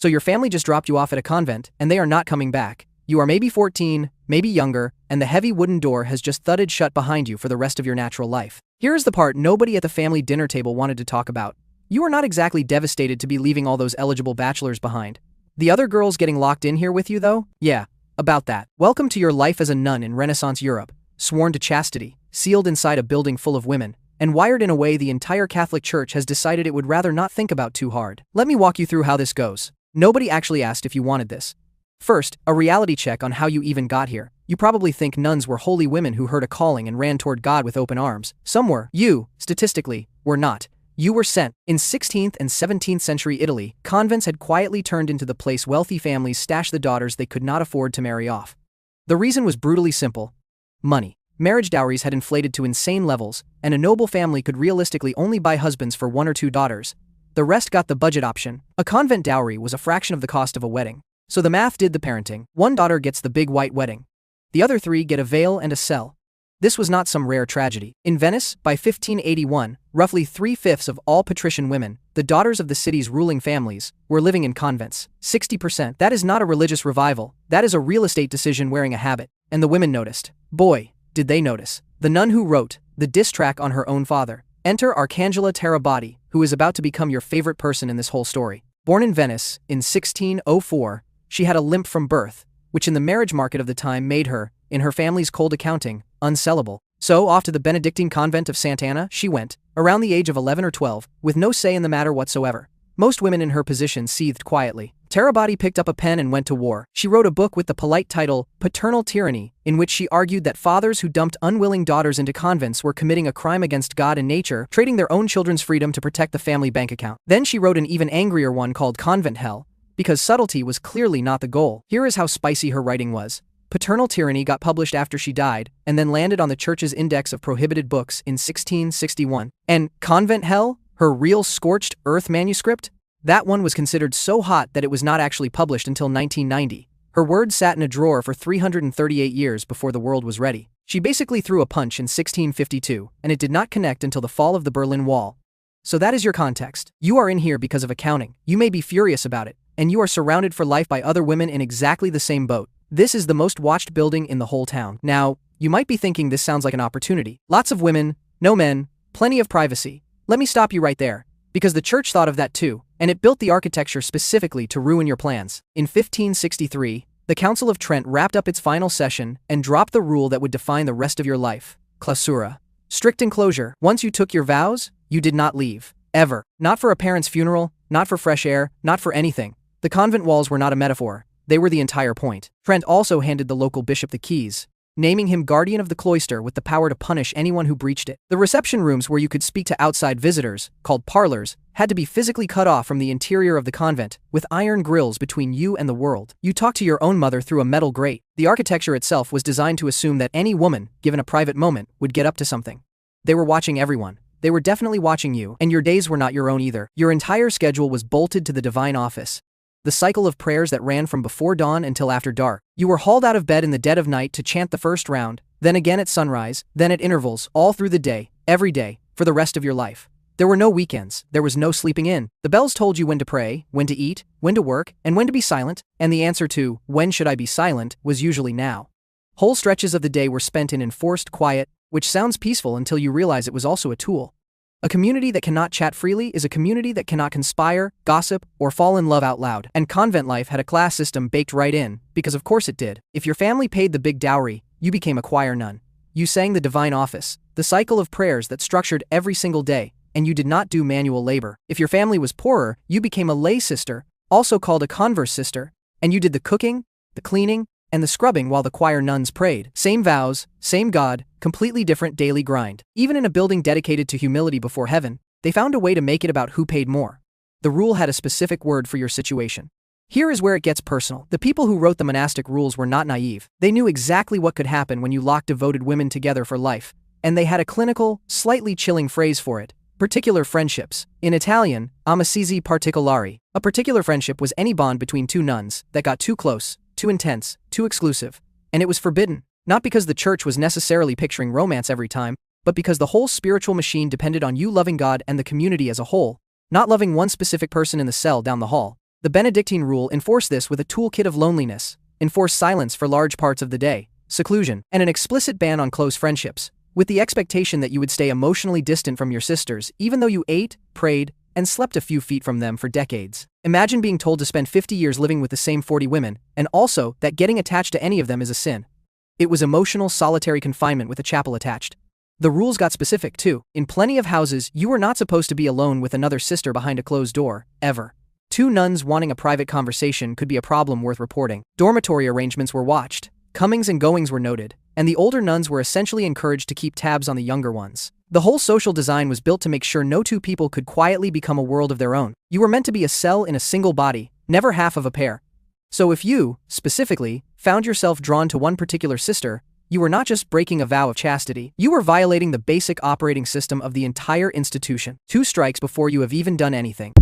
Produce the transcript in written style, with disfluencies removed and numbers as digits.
So your family just dropped you off at a convent, and they are not coming back. You are maybe 14, maybe younger, and the heavy wooden door has just thudded shut behind you for the rest of your natural life. Here is the part nobody at the family dinner table wanted to talk about. You are not exactly devastated to be leaving all those eligible bachelors behind. The other girls getting locked in here with you though? Yeah, about that. Welcome to your life as a nun in Renaissance Europe, sworn to chastity, sealed inside a building full of women, and wired in a way the entire Catholic Church has decided it would rather not think about too hard. Let me walk you through how this goes. Nobody actually asked if you wanted this. First, a reality check on how you even got here. You probably think nuns were holy women who heard a calling and ran toward God with open arms. Some were. You, statistically, were not. You were sent. In 16th and 17th century Italy, convents had quietly turned into the place wealthy families stashed the daughters they could not afford to marry off. The reason was brutally simple. Money. Marriage dowries had inflated to insane levels, and a noble family could realistically only buy husbands for 1 or 2 daughters. The rest got the budget option. A convent dowry was a fraction of the cost of a wedding. So the math did the parenting. 1 daughter gets the big white wedding. The other 3 get a veil and a cell. This was not some rare tragedy. In Venice, by 1581, roughly 3/5 of all patrician women, the daughters of the city's ruling families, were living in convents. 60%. That is not a religious revival. That is a real estate decision wearing a habit. And the women noticed. Boy, did they notice. The nun who wrote the diss track on her own father. Enter Arcangela Terabati, who is about to become your favorite person in this whole story. Born in Venice in 1604, she had a limp from birth, which in the marriage market of the time made her, in her family's cold accounting, unsellable. So off to the Benedictine convent of Sant'Anna she went, around the age of 11 or 12, with no say in the matter whatsoever. Most women in her position seethed quietly. Terabati picked up a pen and went to war. She wrote a book with the polite title, Paternal Tyranny, in which she argued that fathers who dumped unwilling daughters into convents were committing a crime against God and nature, trading their own children's freedom to protect the family bank account. Then she wrote an even angrier one called Convent Hell, because subtlety was clearly not the goal. Here is how spicy her writing was. Paternal Tyranny got published after she died, and then landed on the Church's Index of Prohibited Books in 1661. And Convent Hell, her real scorched earth manuscript? That one was considered so hot that it was not actually published until 1990. Her words sat in a drawer for 338 years before the world was ready. She basically threw a punch in 1652, and it did not connect until the fall of the Berlin Wall. So that is your context. You are in here because of accounting. You may be furious about it, and you are surrounded for life by other women in exactly the same boat. This is the most watched building in the whole town. Now, you might be thinking this sounds like an opportunity. Lots of women, no men, plenty of privacy. Let me stop you right there, because the church thought of that too, and it built the architecture specifically to ruin your plans. In 1563, the Council of Trent wrapped up its final session and dropped the rule that would define the rest of your life. Clausura. Strict enclosure. Once you took your vows, you did not leave. Ever. Not for a parent's funeral, not for fresh air, not for anything. The convent walls were not a metaphor. They were the entire point. Trent also handed the local bishop the keys, naming him guardian of the cloister with the power to punish anyone who breached it. The reception rooms where you could speak to outside visitors, called parlors, had to be physically cut off from the interior of the convent, with iron grills between you and the world. You talked to your own mother through a metal grate. The architecture itself was designed to assume that any woman, given a private moment, would get up to something. They were watching everyone. They were definitely watching you, and your days were not your own either. Your entire schedule was bolted to the divine office. The cycle of prayers that ran from before dawn until after dark. You were hauled out of bed in the dead of night to chant the first round, then again at sunrise, then at intervals, all through the day, every day, for the rest of your life. There were no weekends, there was no sleeping in. The bells told you when to pray, when to eat, when to work, and when to be silent, and the answer to, when should I be silent, was usually now. Whole stretches of the day were spent in enforced quiet, which sounds peaceful until you realize it was also a tool. A community that cannot chat freely is a community that cannot conspire, gossip, or fall in love out loud. And convent life had a class system baked right in, because of course it did. If your family paid the big dowry, you became a choir nun. You sang the divine office, the cycle of prayers that structured every single day, and you did not do manual labor. If your family was poorer, you became a lay sister, also called a converse sister, and you did the cooking, the cleaning, and the scrubbing while the choir nuns prayed. Same vows, same God, completely different daily grind. Even in a building dedicated to humility before heaven, they found a way to make it about who paid more. The rule had a specific word for your situation. Here is where it gets personal. The people who wrote the monastic rules were not naive. They knew exactly what could happen when you locked devoted women together for life, and they had a clinical, slightly chilling phrase for it. Particular friendships. In Italian, amicizie particolari. A particular friendship was any bond between two nuns that got too close, too intense, too exclusive, and it was forbidden. Not because the church was necessarily picturing romance every time, but because the whole spiritual machine depended on you loving God and the community as a whole, not loving one specific person in the cell down the hall. The Benedictine rule enforced this with a toolkit of loneliness, enforced silence for large parts of the day, seclusion, and an explicit ban on close friendships, with the expectation that you would stay emotionally distant from your sisters even though you ate, prayed, and slept a few feet from them for decades. Imagine being told to spend 50 years living with the same 40 women, and also that getting attached to any of them is a sin. It was emotional solitary confinement with a chapel attached. The rules got specific too. In plenty of houses, you were not supposed to be alone with another sister behind a closed door, ever. Two nuns wanting a private conversation could be a problem worth reporting. Dormitory arrangements were watched, comings and goings were noted, and the older nuns were essentially encouraged to keep tabs on the younger ones. The whole social design was built to make sure no two people could quietly become a world of their own. You were meant to be a cell in a single body, never half of a pair. So if you, specifically, found yourself drawn to one particular sister, you were not just breaking a vow of chastity, you were violating the basic operating system of the entire institution. 2 strikes before you have even done anything.